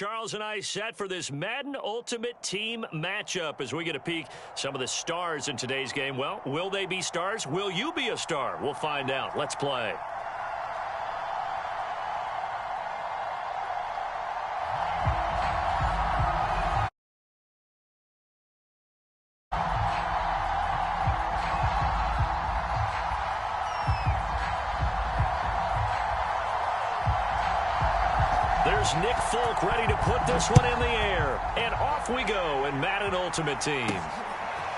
Charles and I set for this Madden Ultimate Team matchup as we get a peek some of the stars in today's game. Well, will they be stars? Will you be a star? We'll find out. Let's play. There's Nick Folk ready to put this one in the air. And off we go in Madden Ultimate Team.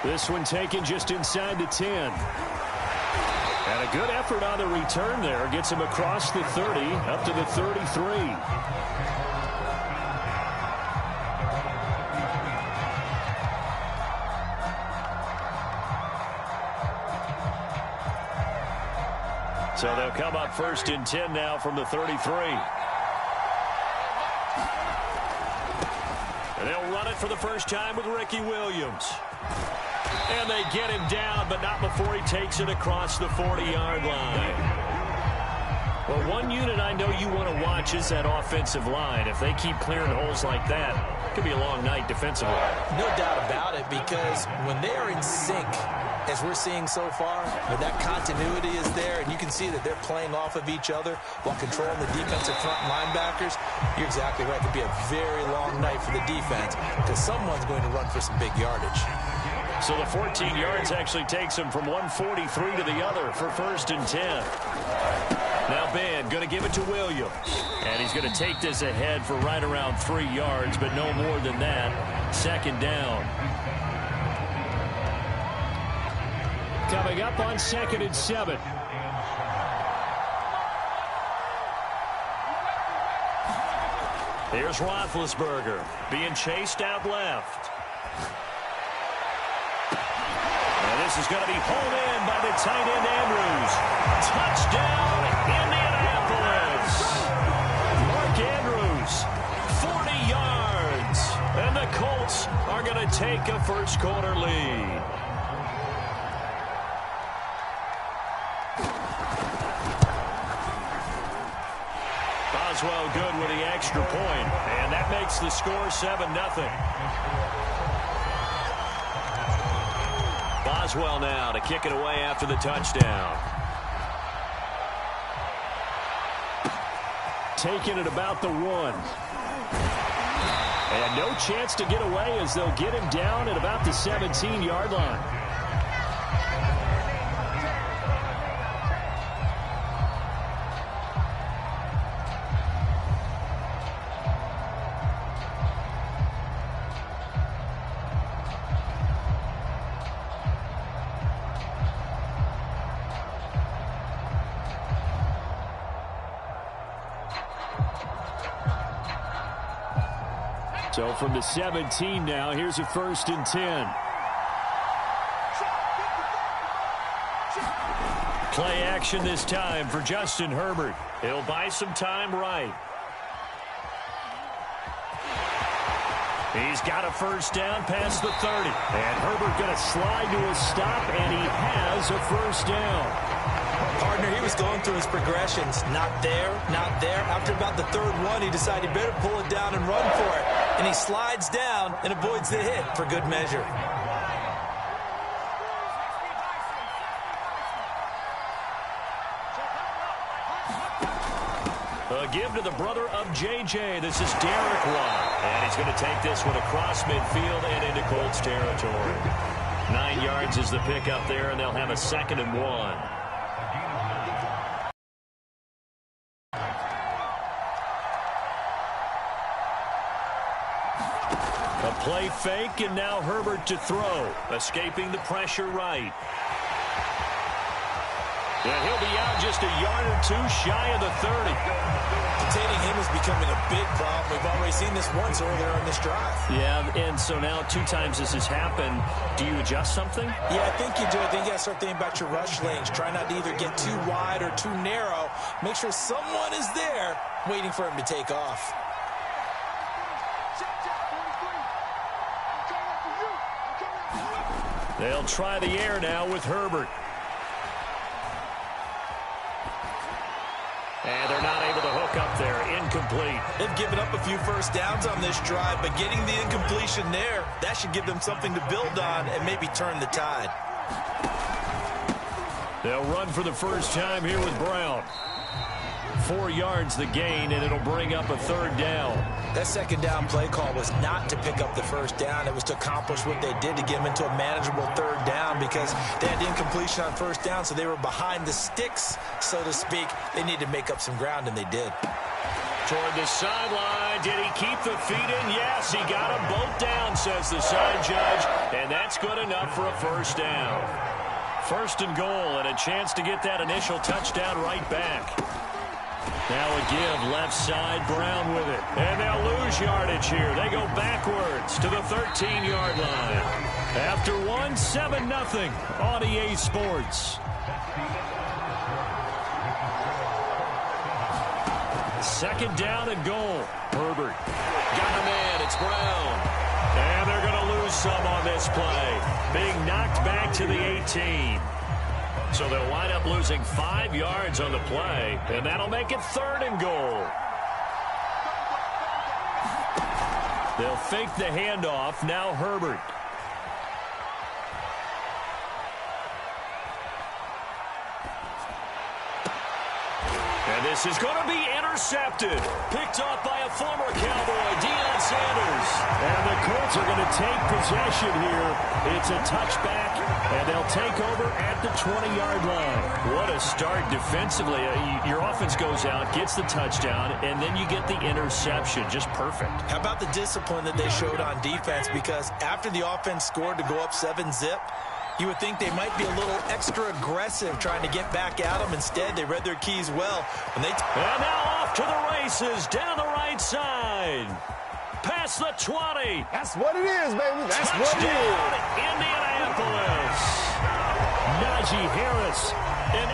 This one taken just inside the 10. And a good effort on the return there. Gets him across the 30, up to the 33. So they'll come up first and 10 now from the 33. And they'll run it for the first time with Ricky Williams. And they get him down, but not before he takes it across the 40-yard line. Well, one unit I know you want to watch is that offensive line. If they keep clearing holes like that, it could be a long night defensively. No doubt about it, because when they are in sync, as we're seeing so far, when that continuity is there, and you can see that they're playing off of each other while controlling the defensive front linebackers, you're exactly right. It could be a very long night for the defense because someone's going to run for some big yardage. So the 14 yards actually takes him from 143 to the other for first and 10. Now Ben going to give it to Williams. And he's going to take this ahead for right around 3 yards, but no more than that. Second down. Coming up on 2nd and 7. Here's Roethlisberger being chased out left. And this is going to be pulled in by the tight end Andrews. Touchdown, Indianapolis. Mark Andrews, 40 yards. And the Colts are going to take a first quarter lead. Boswell good with the extra point, and that makes the score 7-0. Boswell now to kick it away after the touchdown. Taking it about the 1. And no chance to get away as they'll get him down at about the 17-yard line. So from the 17 now, here's a first and 10. Play action this time for Justin Herbert. He'll buy some time right. He's got a first down past the 30. And Herbert going to slide to a stop, and he has a first down. Partner, he was going through his progressions. Not there, not there. After about the third one, he decided he better pull it down and run for it. And he slides down and avoids the hit for good measure. A give to the brother of J.J. This is Derek Watt. And he's going to take this one across midfield and into Colts territory. 9 yards is the pickup there, and they'll have a 2nd and 1. A play fake, and now Herbert to throw. Escaping the pressure right. And he'll be out just a yard or two shy of the 30. Containing him is becoming a big problem. We've already seen this once earlier in this drive. Yeah, and so now 2 times this has happened. Do you adjust something? Yeah, I think you do. I think you got to start thinking about your rush lanes. Try not to either get too wide or too narrow. Make sure someone is there waiting for him to take off. They'll try the air now with Herbert. And they're not able to hook up there. Incomplete. They've given up a few first downs on this drive, but getting the incompletion there, that should give them something to build on and maybe turn the tide. They'll run for the first time here with Brown. 4 yards the gain, and it'll bring up a third down. That second down play call was not to pick up the first down. It was to accomplish what they did to get them into a manageable third down because they had incompletion on first down, so they were behind the sticks, so to speak. They needed to make up some ground, and they did. Toward the sideline. Did he keep the feet in? Yes, he got them both down, says the side judge, and that's good enough for a first down. First and goal, and a chance to get that initial touchdown right back. Now a give, left side, Brown with it. And they'll lose yardage here. They go backwards to the 13-yard line. After 7-0 on EA Sports. Second down and goal. Herbert. Got a man, it's Brown. And they're going to lose some on this play. Being knocked back to the 18. So they'll wind up losing 5 yards on the play, and that'll make it third and goal. They'll fake the handoff. Now Herbert. And this is going to be intercepted. Picked off by a former Cowboy, Deion Sanders. And the Colts are going to take possession here. It's a touchback, and they'll take over at the 20-yard line. What a start defensively. Your offense goes out, gets the touchdown, and then you get the interception. Just perfect. How about the discipline that they showed on defense? Because after the offense scored to go up 7-zip, you would think they might be a little extra aggressive trying to get back at them. Instead, they read their keys well. And now off to the races down the right side. Past the 20. That's what it is, baby. That's what it is. Indianapolis. Najee Harris, an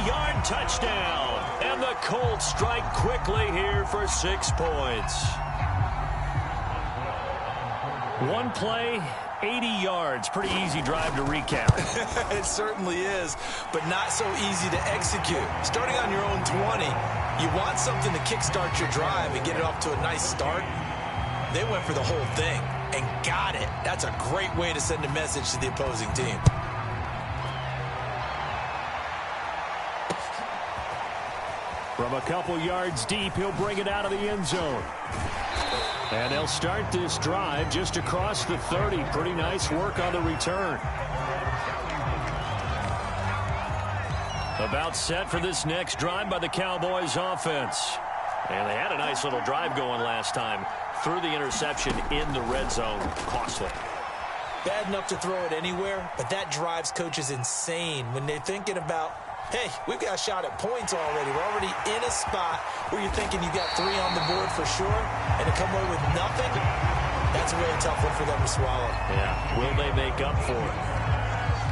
80-yard touchdown. And the Colts strike quickly here for 6 points. One play, 80 yards. Pretty easy drive to recap. It certainly is, but not so easy to execute. Starting on your own 20, you want something to kickstart your drive and get it off to a nice start. They went for the whole thing and got it. That's a great way to send a message to the opposing team. From a couple yards deep, he'll bring it out of the end zone. And they'll start this drive just across the 30. Pretty nice work on the return. About set for this next drive by the Cowboys offense. And they had a nice little drive going last time. Threw the interception in the red zone. Costly. Bad enough to throw it anywhere, but that drives coaches insane when they're thinking about, hey, we've got a shot at points already. We're already in a spot where you're thinking you got 3 on the board for sure, and to come away with nothing, that's a really tough one for them to swallow. Yeah, will they make up for it?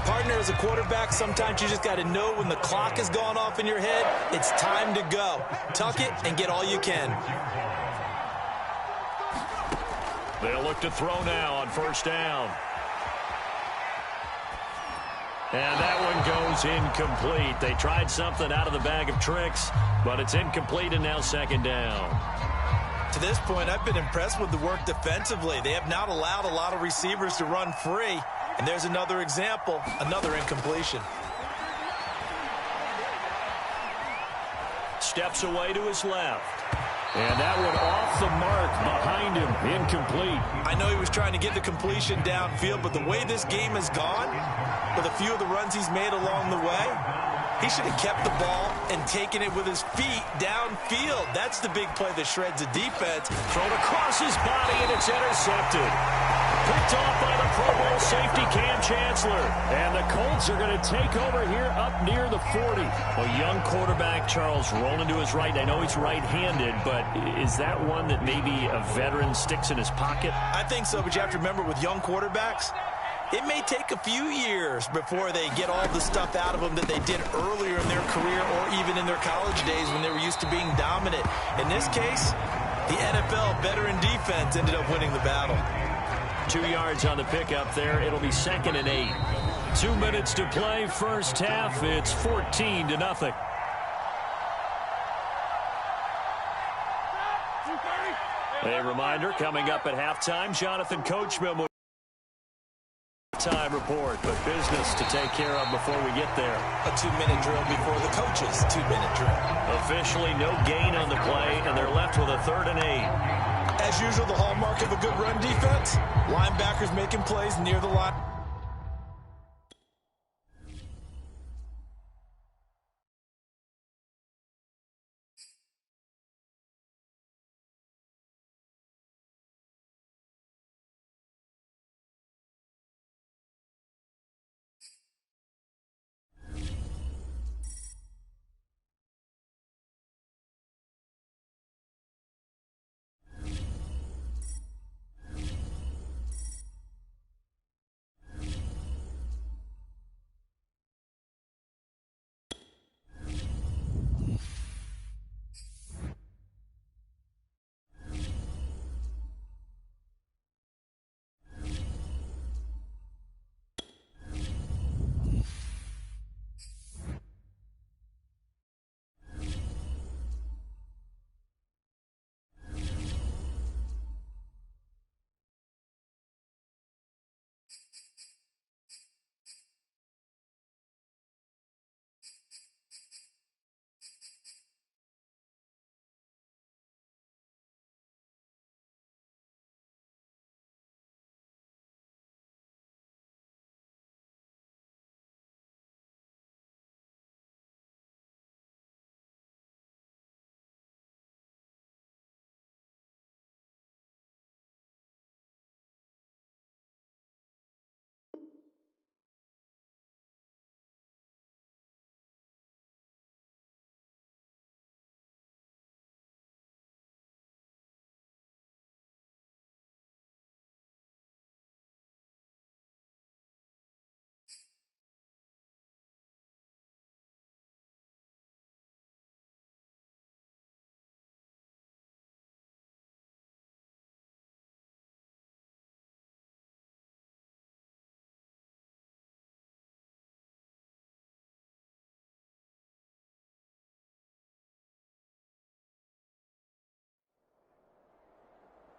Partner, as a quarterback, sometimes you just got to know when the clock has gone off in your head, it's time to go. Tuck it and get all you can. They'll look to throw now on first down. And that one goes incomplete. They tried something out of the bag of tricks, but it's incomplete and now second down. To this point, I've been impressed with the work defensively. They have not allowed a lot of receivers to run free. And there's another example, another incompletion. Steps away to his left. And that one off the mark behind him. Incomplete. I know he was trying to get the completion downfield, but the way this game has gone, with a few of the runs he's made along the way, he should have kept the ball and taken it with his feet downfield. That's the big play that shreds a defense. Thrown across his body, and it's intercepted. Picked off by the Pro Bowl safety Cam Chancellor. And the Colts are going to take over here up near the 40. A young quarterback, Charles, rolling to his right. I know he's right-handed, but is that one that maybe a veteran sticks in his pocket? I think so, but you have to remember with young quarterbacks, it may take a few years before they get all the stuff out of them that they did earlier in their career or even in their college days when they were used to being dominant. In this case, the NFL veteran defense ended up winning the battle. 2 yards on the pickup there. It'll be 2nd and 8. 2 minutes to play first half. It's 14-0. A reminder, coming up at halftime, Jonathan Coachman will time report, but business to take care of before we get there. A 2-minute drill before the coach's 2-minute drill. Officially no gain on the play, and they're left with a 3rd and 8. As usual, the hallmark of a good run defense, linebackers making plays near the line.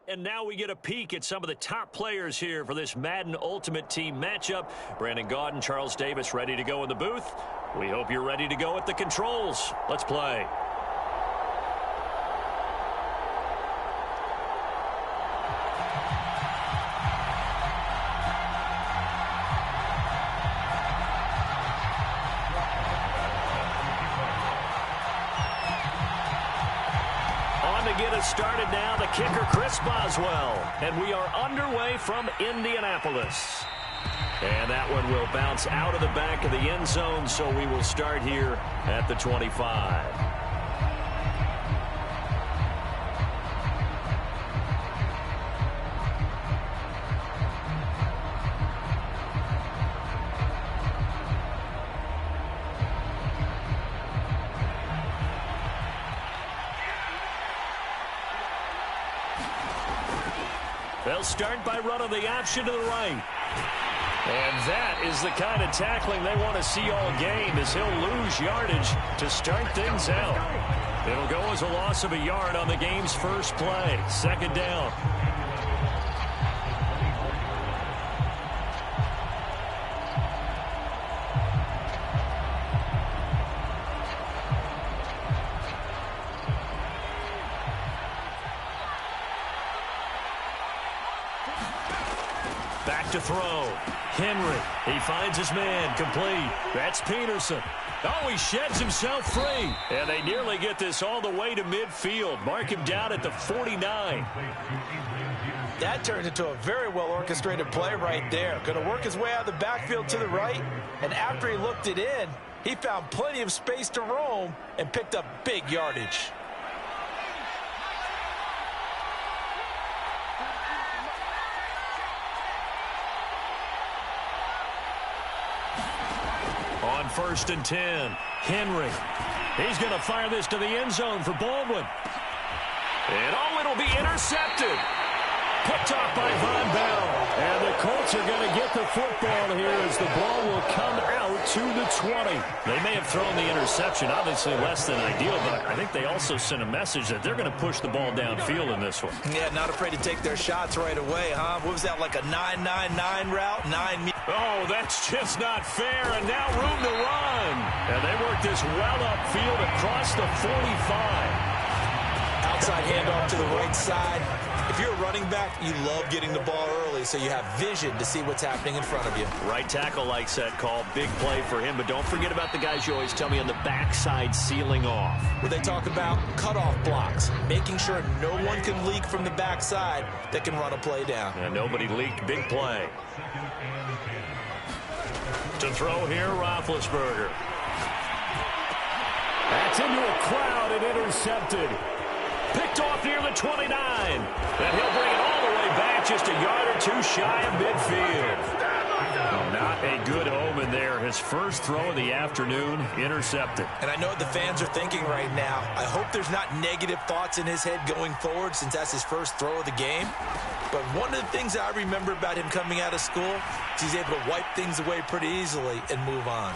And now we get a peek at some of the top players here for this Madden Ultimate Team matchup. Brandon Gaudin, Charles Davis ready to go in the booth. We hope you're ready to go at the controls. Let's play. Get us started now, the kicker, Chris Boswell. And we are underway from Indianapolis. And that one will bounce out of the back of the end zone, so we will start here at the 25. They'll start by running the option to the right. And that is the kind of tackling they want to see all game, as he'll lose yardage to start things out. It'll go as a loss of a yard on the game's first play. 2nd down. Back to throw. Henry. He finds his man. Complete. That's Peterson. Oh, he sheds himself free. And they nearly get this all the way to midfield. Mark him down at the 49. That turned into a very well-orchestrated play right there. Going to work his way out of the backfield to the right. And after he looked it in, he found plenty of space to roam and picked up big yardage. On 1st and 10, Henry. He's going to fire this to the end zone for Baldwin. And oh, it'll be intercepted. Picked off by Von Bell. And the Colts are going to get the football here as the ball will come out to the 20. They may have thrown the interception, obviously less than ideal, but I think they also sent a message that they're going to push the ball downfield in this one. Yeah, not afraid to take their shots right away, huh? What was that, like a 9-9-9 route? Oh, that's just not fair, and now room to run. And they work this well upfield across the 45. Outside handoff to the right side. If you're a running back, you love getting the ball early so you have vision to see what's happening in front of you. Right tackle likes that call. Big play for him, but don't forget about the guys you always tell me on the backside sealing off. Where they talk about cutoff blocks, making sure no one can leak from the backside that can run a play down. And nobody leaked. Big play. To throw here, Roethlisberger. That's into a crowd and intercepted. Picked off near the 29. And he'll bring it all the way back just a yard or two shy of midfield. Not a good omen there. His first throw of the afternoon, intercepted. And I know what the fans are thinking right now. I hope there's not negative thoughts in his head going forward since that's his first throw of the game. But one of the things I remember about him coming out of school is he's able to wipe things away pretty easily and move on.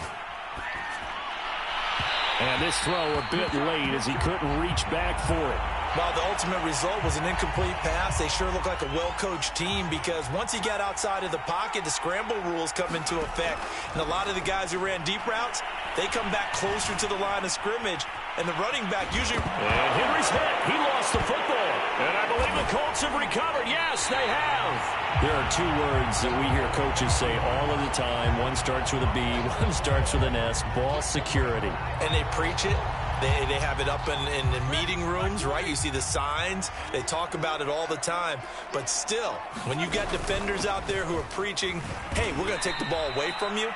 And this throw a bit late as he couldn't reach back for it. While the ultimate result was an incomplete pass, they sure look like a well-coached team because once he got outside of the pocket, the scramble rules come into effect. And a lot of the guys who ran deep routes, they come back closer to the line of scrimmage. And the running back usually... And Henry's hit. He lost the football. And I believe the Colts have recovered. Yes, they have. There are two words that we hear coaches say all of the time. One starts with a B, one starts with an S. Ball security. And they preach it. They have it up in the meeting rooms, right? You see the signs. They talk about it all the time. But still, when you've got defenders out there who are preaching, hey, we're going to take the ball away from you,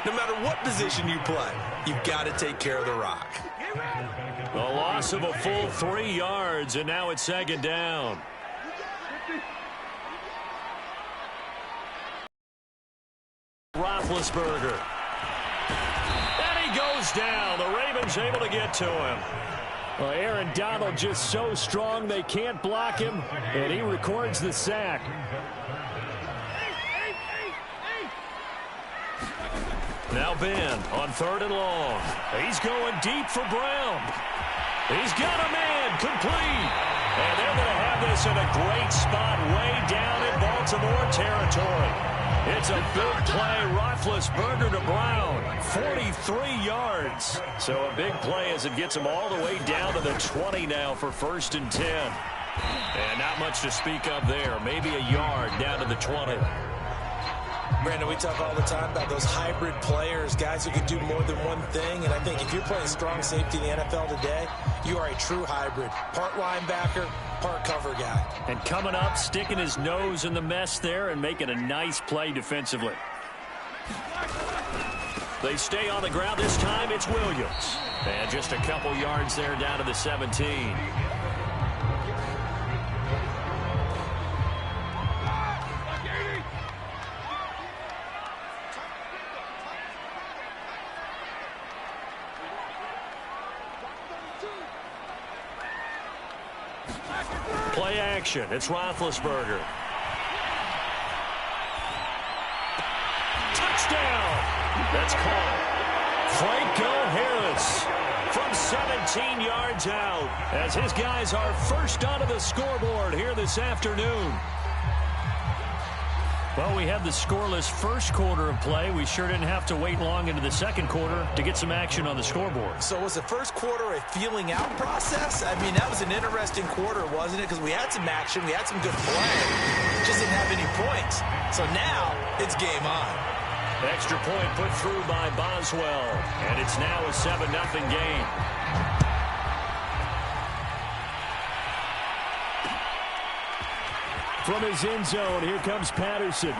no matter what position you play, you've got to take care of the rock. A loss of a full 3 yards, and now it's second down. Roethlisberger. Goes down. The Ravens able to get to him. Well, Aaron Donald just so strong they can't block him, and he records the sack. Now Ben on 3rd and long. He's going deep for Brown. He's got a man complete. And they're going to have this in a great spot way down in Baltimore territory. It's a big play. Roethlisberger to Brown. 43 yards. So a big play as it gets him all the way down to the 20 now for 1st and 10. And not much to speak of there. Maybe a yard down to the 20. Brandon, we talk all the time about those hybrid players, guys who can do more than one thing. And I think if you're playing strong safety in the NFL today, you are a true hybrid. Part linebacker, part cover guy. And coming up, sticking his nose in the mess there and making a nice play defensively. They stay on the ground. This time it's Williams. And just a couple yards there down to the 17. Play action. It's Roethlisberger. Touchdown. That's caught. Franco Harris from 17 yards out as his guys are first onto the scoreboard here this afternoon. Well, we had the scoreless first quarter of play. We sure didn't have to wait long into the second quarter to get some action on the scoreboard. So was the first quarter a feeling out process? I mean, that was an interesting quarter, wasn't it? Because we had some action, we had some good play, just didn't have any points. So now it's game on. Extra point put through by Boswell, and it's now a 7-0 game. From his end zone, here comes Patterson.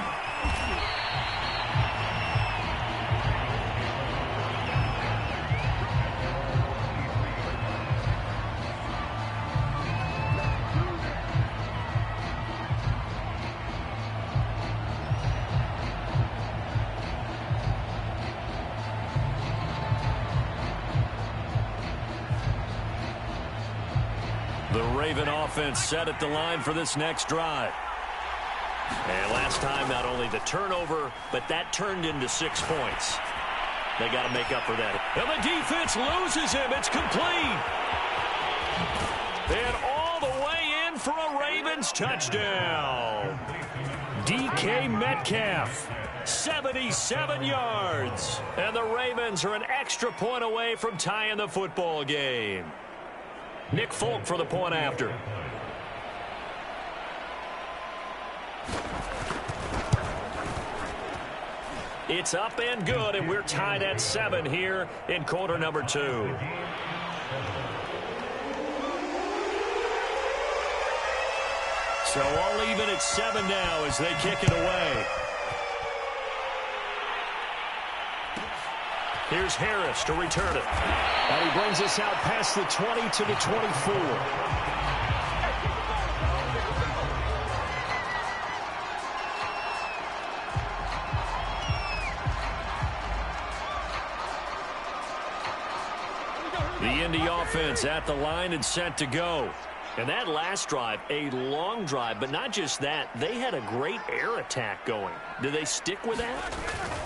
The Raven offense set at the line for this next drive. And last time, not only the turnover, but that turned into 6 points. They got to make up for that. And the defense loses him. It's complete. And all the way in for a Ravens touchdown. DK Metcalf, 77 yards. And the Ravens are an extra point away from tying the football game. Nick Folk for the point after. It's up and good, and we're tied at 7 here in quarter number 2. So all even at 7 now as they kick it away. Here's Harris to return it. And he brings us out past the 20 to the 24. The Indy offense at the line and set to go. And that last drive, a long drive, but not just that. They had a great air attack going. Do they stick with that?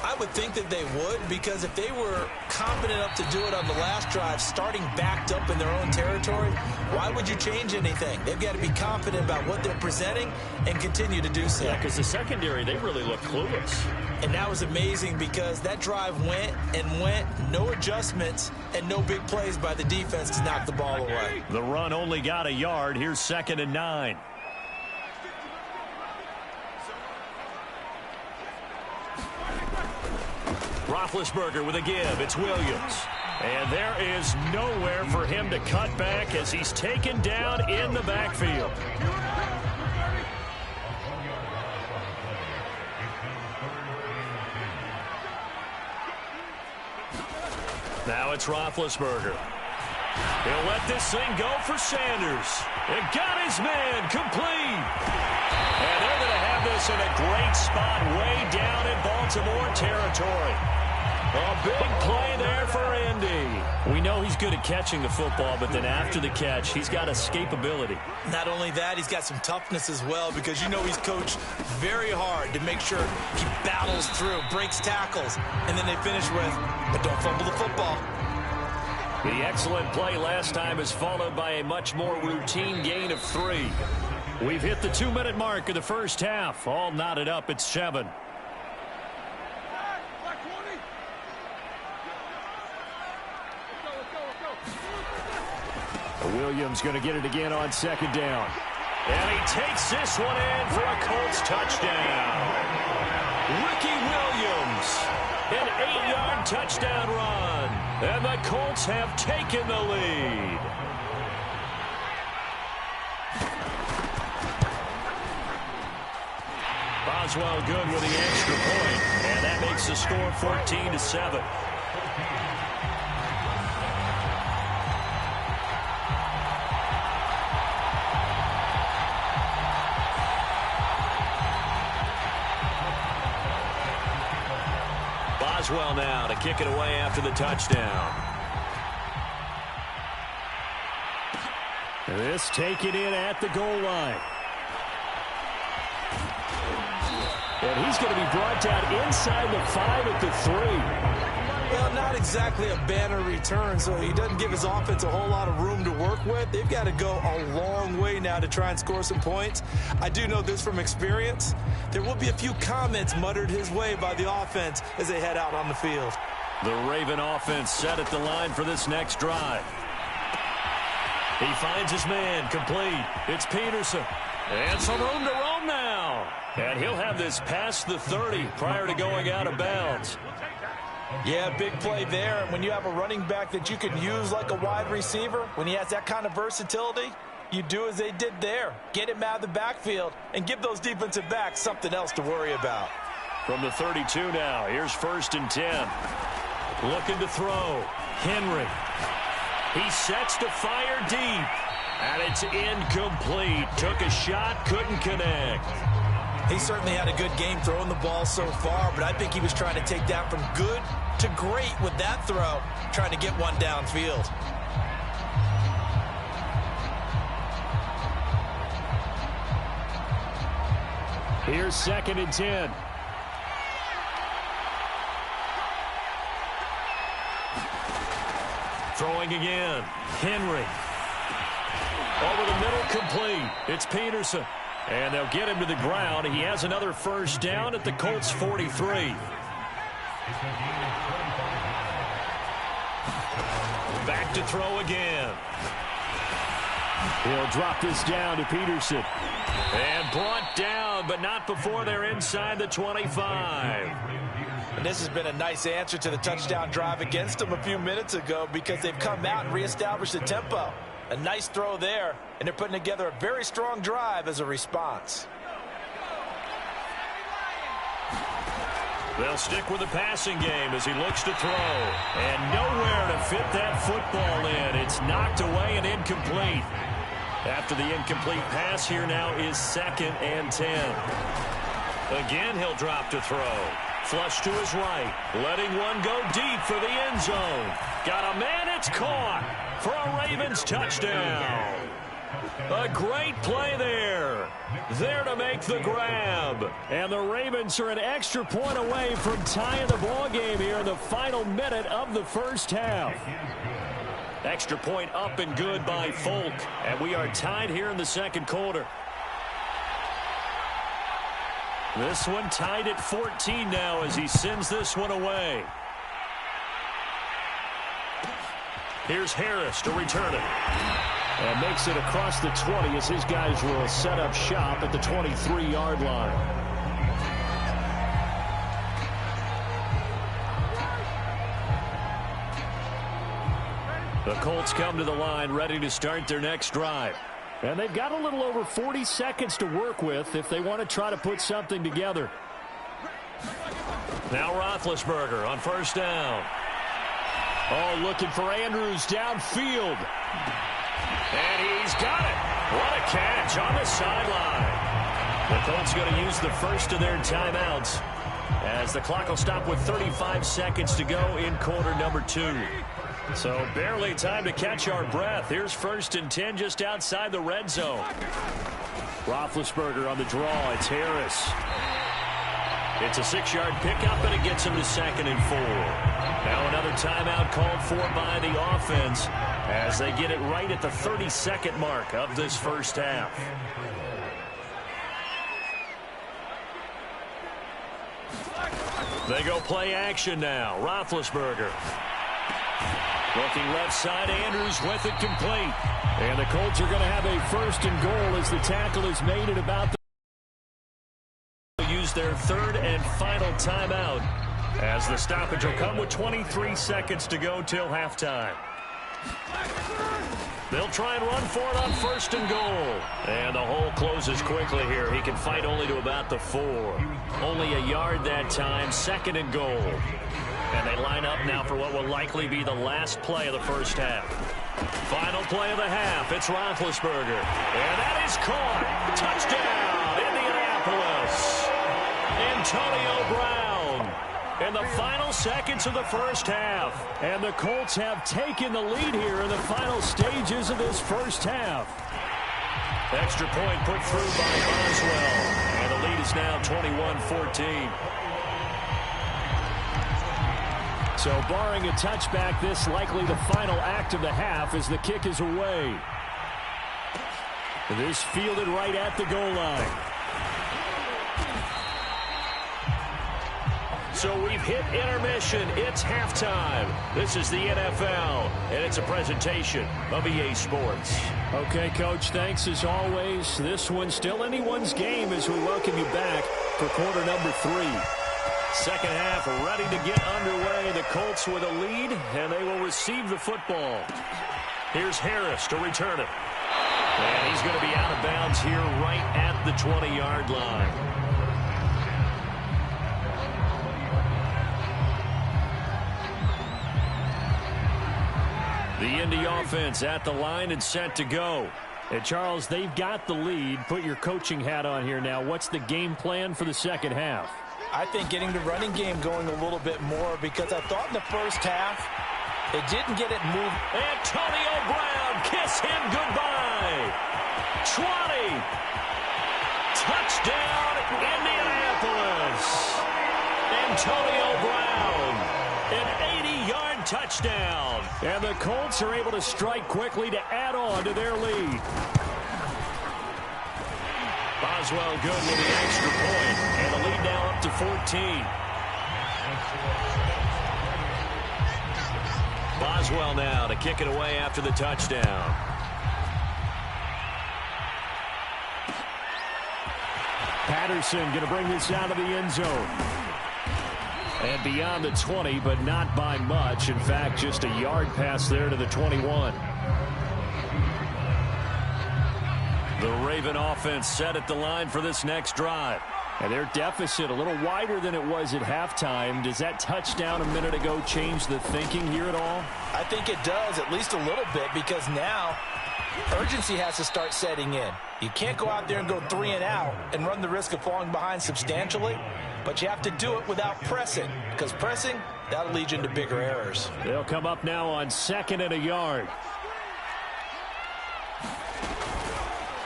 I would think that they would, because if they were confident enough to do it on the last drive, starting backed up in their own territory, why would you change anything? They've got to be confident about what they're presenting and continue to do so. Yeah, because the secondary, they really look clueless. And that was amazing because that drive went and went, no adjustments, and no big plays by the defense to knock the ball away. The run only got a yard. Here's 2nd and 9. Roethlisberger with a give. It's Williams. And there is nowhere for him to cut back as he's taken down in the backfield. Now it's Roethlisberger. He'll let this thing go for Sanders. And got his man complete. And they're going to have this in a great spot way down in Baltimore territory. A big play there for Indy. We know he's good at catching the football, but then after the catch, he's got escapability. Not only that, he's got some toughness as well, because you know he's coached very hard to make sure he battles through, breaks tackles, and then they finish with, but don't fumble the football. The excellent play last time is followed by a much more routine gain of 3. We've hit the 2-minute mark of the first half. All knotted up at 7. Williams going to get it again on 2nd down. And he takes this one in for a Colts touchdown. Ricky Williams, an 8-yard touchdown run. And the Colts have taken the lead. Boswell good with the extra point. And that makes the score 14-7. Boswell now to kick it away after the touchdown. This taken in at the goal line. And he's going to be brought down inside the 5 at the 3. Well, not exactly a banner return, so he doesn't give his offense a whole lot of room to work with. They've got to go a long way now to try and score some points. I do know this from experience. There will be a few comments muttered his way by the offense as they head out on the field. The Raven offense set at the line for this next drive. He finds his man complete. It's Peterson. And some room to roam now. And he'll have this past the 30 prior to going out of bounds. Yeah, big play there. And when you have a running back that you can use like a wide receiver, when he has that kind of versatility, you do as they did there. Get him out of the backfield and give those defensive backs something else to worry about. From the 32 now, here's 1st and 10. Looking to throw. Henry. He sets to fire deep. And it's incomplete. Took a shot, couldn't connect. He certainly had a good game throwing the ball so far, but I think he was trying to take that from good to great with that throw, trying to get one downfield. Here's 2nd and 10. Throwing again. Henry. Over the middle, complete. It's Peterson. And they'll get him to the ground. He has another first down at the Colts 43. Back to throw again. He'll drop this down to Peterson. And brought down, but not before they're inside the 25. And this has been a nice answer to the touchdown drive against them a few minutes ago because they've come out and reestablished the tempo. A nice throw there, and they're putting together a very strong drive as a response. They'll stick with the passing game as he looks to throw. And nowhere to fit that football in. It's knocked away and incomplete. After the incomplete pass, here now is 2nd and 10. Again, he'll drop to throw. Flush to his right. Letting one go deep for the end zone. Got a man, it's caught for a Ravens touchdown. A great play there. There to make the grab. And the Ravens are an extra point away from tying the ball game here in the final minute of the first half. Extra point up and good by Folk. And we are tied here in the second quarter. This one tied at 14 now as he sends this one away. Here's Harris to return it. And makes it across the 20 as his guys will set up shop at the 23-yard line. The Colts come to the line ready to start their next drive. And they've got a little over 40 seconds to work with if they want to try to put something together. Now Roethlisberger on first down. Oh, looking for Andrews downfield. And he's got it. What a catch on the sideline. The Colts going to use the first of their timeouts as the clock will stop with 35 seconds to go in quarter number 2. So barely time to catch our breath. Here's 1st and 10 just outside the red zone. Roethlisberger on the draw. It's Harris. It's a 6-yard pickup, and it gets him to 2nd and 4. Now another timeout called for by the offense as they get it right at the 32nd mark of this first half. They go play action now. Roethlisberger. Looking left side, Andrews with it complete. And the Colts are going to have a 1st and goal as the tackle is made at about the... Use their 3rd and final timeout as the stoppage will come with 23 seconds to go till halftime. They'll try and run for it on 1st and goal. And the hole closes quickly here. He can fight only to about the 4. Only a yard that time, 2nd and goal. And they line up now for what will likely be the last play of the first half. Final play of the half. It's Roethlisberger. And that is caught. Touchdown, Indianapolis. Antonio Brown in the final seconds of the first half. And the Colts have taken the lead here in the final stages of this first half. Extra point put through by Boswell. And the lead is now 21-14. So barring a touchback, this likely the final act of the half as the kick is away. This fielded right at the goal line. So we've hit intermission. It's halftime. This is the NFL, and it's a presentation of EA Sports. Okay, Coach, thanks as always. This one's still anyone's game as we welcome you back for quarter number 3. Second half ready to get underway. The Colts with a lead, and they will receive the football. Here's Harris to return it. And he's going to be out of bounds here right at the 20-yard line. The Indy offense at the line and set to go. And Charles, they've got the lead. Put your coaching hat on here now. What's the game plan for the second half? I think getting the running game going a little bit more because I thought in the first half they didn't get it moved. Antonio Brown, kiss him goodbye. 20. Touchdown, Antonio Brown. An 80-yard touchdown. And the Colts are able to strike quickly to add on to their lead. Boswell good with the extra point, and the lead now up to 14. Boswell now to kick it away after the touchdown. Patterson going to bring this out of the end zone. And beyond the 20, but not by much. In fact, just a yard pass there to the 21. The Raven offense set at the line for this next drive. And their deficit a little wider than it was at halftime. Does that touchdown a minute ago change the thinking here at all? I think it does, at least a little bit, because now urgency has to start setting in. You can't go out there and go 3 and out and run the risk of falling behind substantially, but you have to do it without pressing, because pressing, that'll lead you into bigger errors. They'll come up now on 2nd and a yard.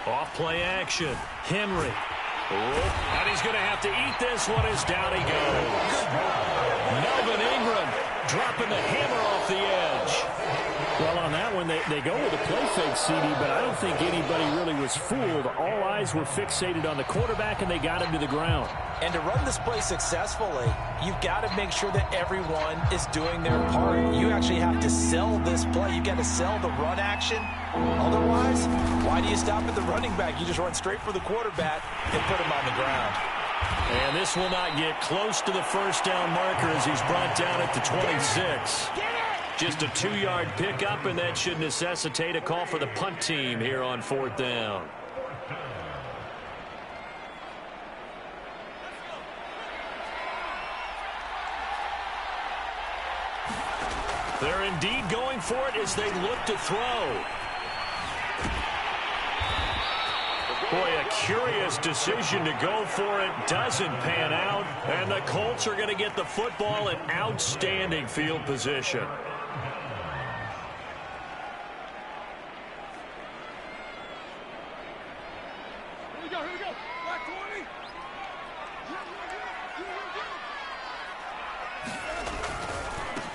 Off play action. Henry. And he's going to have to eat this one as down he goes. Melvin Ingram dropping the hammer off the edge. Well, on that one, they go with a play fake, CD, but I don't think anybody really was fooled. All eyes were fixated on the quarterback, and they got him to the ground. And to run this play successfully, you've got to make sure that everyone is doing their part. You actually have to sell this play. You've got to sell the run action. Otherwise, why do you stop at the running back? You just run straight for the quarterback and put him on the ground. And this will not get close to the first down marker as he's brought down at the 26. Just a 2-yard pickup, and that should necessitate a call for the punt team here on 4th down. They're indeed going for it as they look to throw. Boy, a curious decision to go for it. Doesn't pan out. And the Colts are going to get the football in outstanding field position. Here we go. Black 20.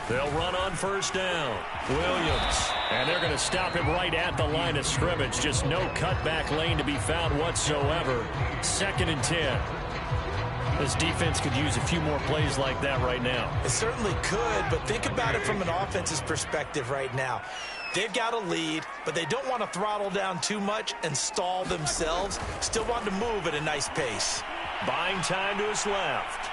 They'll run on 1st down. Williams. And they're going to stop him right at the line of scrimmage. Just no cutback lane to be found whatsoever. 2nd and 10. This defense could use a few more plays like that right now. It certainly could, but think about it from an offense's perspective right now. They've got a lead, but they don't want to throttle down too much and stall themselves. Still want to move at a nice pace. Buying time to his left.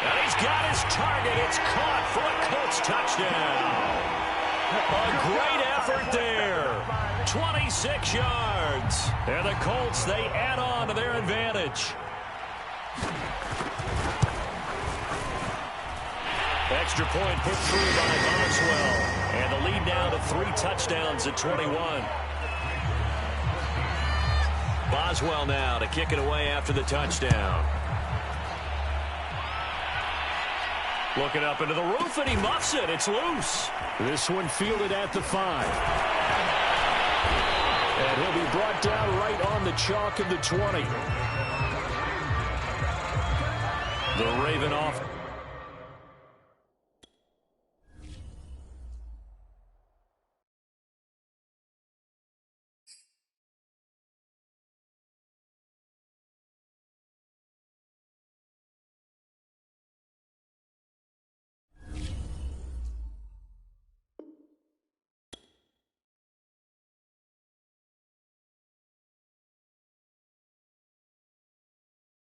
And he's got his target. It's caught for a Colts touchdown. A great effort there. 26 yards. And the Colts, they add on to their advantage. Extra point put through by Boswell. And the lead now to 3 touchdowns at 21. Boswell now to kick it away after the touchdown. Looking up into the roof, and he muffs it. It's loose. This one fielded at the 5. And he'll be brought down right on the chalk of the 20. The Raven off.